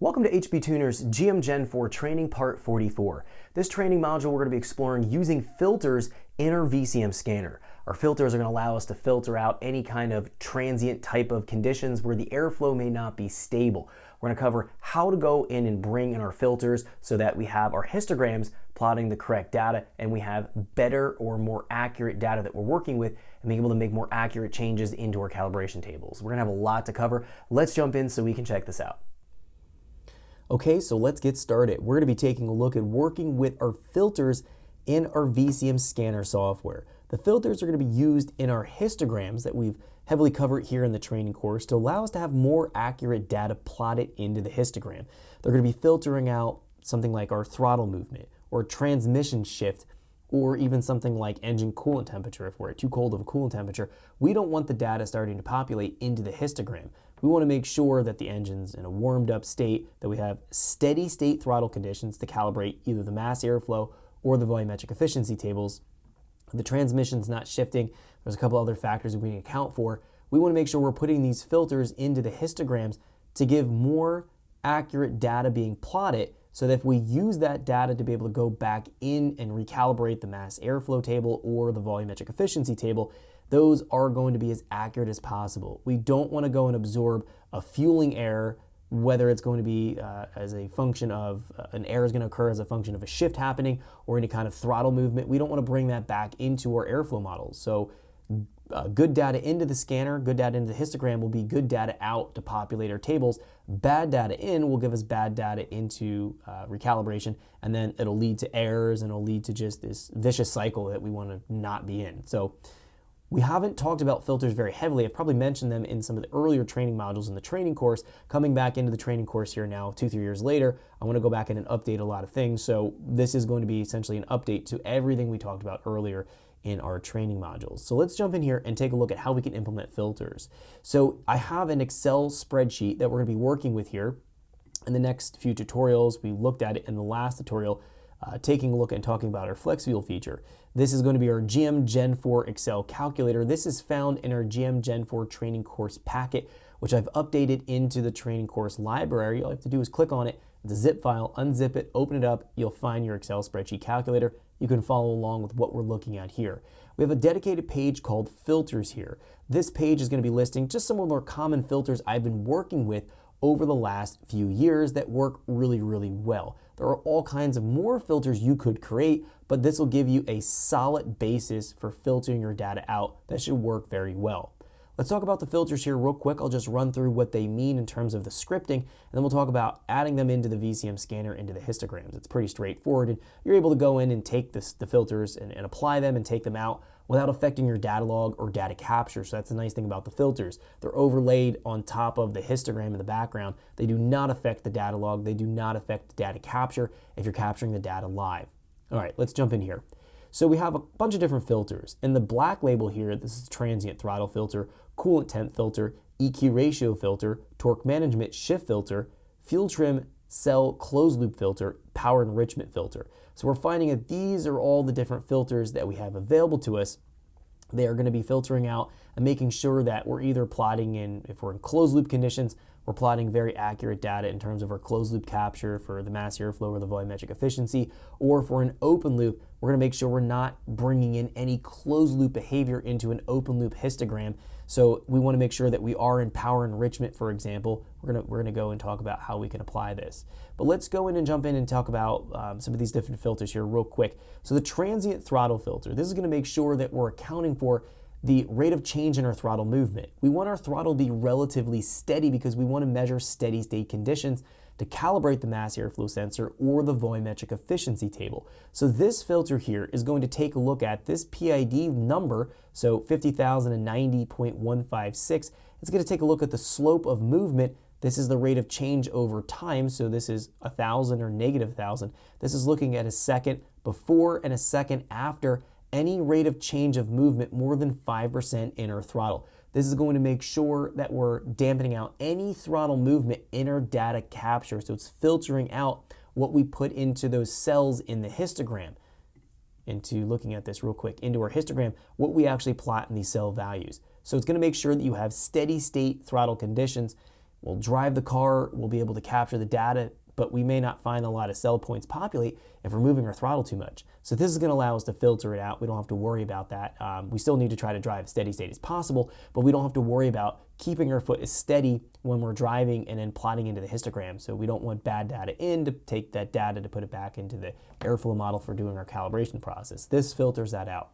Welcome to HP Tuner's GM Gen 4 Training Part 44. This training module we're going to be exploring using filters in our VCM scanner. Our filters are going to allow us to filter out any kind of transient type of conditions where the airflow may not be stable. We're going to cover how to go in and bring in our filters so that we have our histograms plotting the correct data and we have better or more accurate data that we're working with and being able to make more accurate changes into our calibration tables. We're going to have a lot to cover. Let's jump in so we can check this out. Okay, so let's get started. We're going to be taking a look at working with our filters in our VCM scanner software. The filters are going to be used in our histograms that we've heavily covered here in the training course to allow us to have more accurate data plotted into the histogram. They're going to be filtering out something like our throttle movement or transmission shift or even something like engine coolant temperature. If we're at too cold of a coolant temperature, we don't want the data starting to populate into the histogram. We want to make sure that the engine's in a warmed up state, that we have steady state throttle conditions to calibrate either the mass airflow or the volumetric efficiency tables. The transmission's not shifting. There's a couple other factors that we need to account for. We want to make sure we're putting these filters into the histograms to give more accurate data being plotted so that if we use that data to be able to go back in and recalibrate the mass airflow table or the volumetric efficiency table, those are going to be as accurate as possible. We don't want to go and absorb a fueling error, whether it's going to be as a function of an error is going to occur as a function of a shift happening or any kind of throttle movement. We don't want to bring that back into our airflow models. So good data into the scanner, good data into the histogram will be good data out to populate our tables. Bad data in will give us bad data into recalibration, and then it'll lead to errors and it'll lead to just this vicious cycle that we want to not be in. So we haven't talked about filters very heavily. I've probably mentioned them in some of the earlier training modules in the training course. Coming back into the training course here now, 2-3 years later, I want to go back in and update a lot of things. So this is going to be essentially an update to everything we talked about earlier in our training modules. So let's jump in here and take a look at how we can implement filters. So I have an Excel spreadsheet that we're going to be working with here in the next few tutorials. We looked at it in the last tutorial, taking a look and talking about our flex fuel feature. This is going to be our GM Gen 4 Excel calculator. This is found in our GM Gen 4 training course packet, which I've updated into the training course library. All you have to do is click on it. It's a zip file, unzip it, open it up. You'll find your Excel spreadsheet calculator. You can follow along with what we're looking at here. We have a dedicated page called filters here. This page is going to be listing just some of the more common filters I've been working with over the last few years that work really, really well. There are all kinds of more filters you could create, but this will give you a solid basis for filtering your data out that should work very well. Let's talk about the filters here real quick. I'll just run through what they mean in terms of the scripting, and then we'll talk about adding them into the VCM scanner, into the histograms. It's pretty straightforward, and you're able to go in and take the filters and apply them and take them out without affecting your data log or data capture. So that's the nice thing about the filters. They're overlaid on top of the histogram in the background. They do not affect the data log. They do not affect the data capture if you're capturing the data live. All right, let's jump in here. So we have a bunch of different filters. In the black label here, this is transient throttle filter, coolant temp filter, EQ ratio filter, torque management shift filter, fuel trim cell closed loop filter, power enrichment filter. So we're finding that these are all the different filters that we have available to us. They are going to be filtering out and making sure that we're either plotting in, if we're in closed loop conditions, we're plotting very accurate data in terms of our closed loop capture for the mass airflow or the volumetric efficiency, or if we're in open loop, we're going to make sure we're not bringing in any closed loop behavior into an open loop histogram. So we want to make sure that we are in power enrichment, for example. We're going to go and talk about how we can apply this. But let's go in and jump in and talk about some of these different filters here real quick. So the transient throttle filter, this is going to make sure that we're accounting for the rate of change in our throttle movement. We want our throttle to be relatively steady because we want to measure steady state conditions to calibrate the mass airflow sensor or the volumetric efficiency table. So this filter here is going to take a look at this PID number, so 50,090.156. It's going to take a look at the slope of movement. This is the rate of change over time, so this is 1,000 or negative 1,000. This is looking at a second before and a second after any rate of change of movement more than 5% in our throttle. This is going to make sure that we're dampening out any throttle movement in our data capture. So it's filtering out what we put into those cells in the histogram. Into looking at this real quick, into our histogram, what we actually plot in these cell values. So it's going to make sure that you have steady state throttle conditions We'll drive the car, we'll be able to capture the data, but we may not find a lot of cell points populate if we're moving our throttle too much. So this is going to allow us to filter it out. We don't have to worry about that. We still need to try to drive as steady state as possible, but we don't have to worry about keeping our foot as steady when we're driving and then plotting into the histogram. So we don't want bad data in to take that data to put it back into the airflow model for doing our calibration process. This filters that out.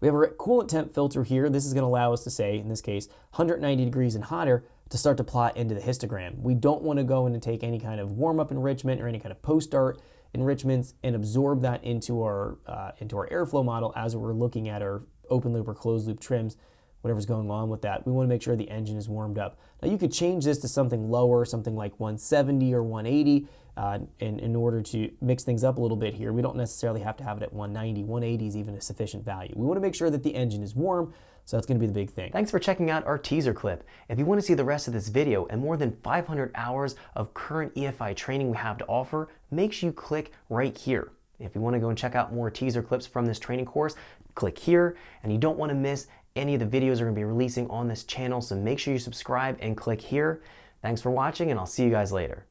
We have a coolant temp filter here. This is going to allow us to say, in this case, 190 degrees and hotter to start to plot into the histogram. We don't want to go in and take any kind of warm-up enrichment or any kind of post-start enrichments and absorb that into our airflow model as we're looking at our open loop or closed loop trims, whatever's going on with that. We want to make sure the engine is warmed up. Now you could change this to something lower, something like 170 or 180 in order to mix things up a little bit here. We don't necessarily have to have it at 190. 180 is even a sufficient value. We want to make sure that the engine is warm, so that's going to be the big thing. Thanks for checking out our teaser clip. If you want to see the rest of this video and more than 500 hours of current EFI training we have to offer, make sure you click right here. If you want to go and check out more teaser clips from this training course, click here, and you don't want to miss any of the videos we're going to be releasing on this channel, so make sure you subscribe and click here. Thanks for watching, and I'll see you guys later.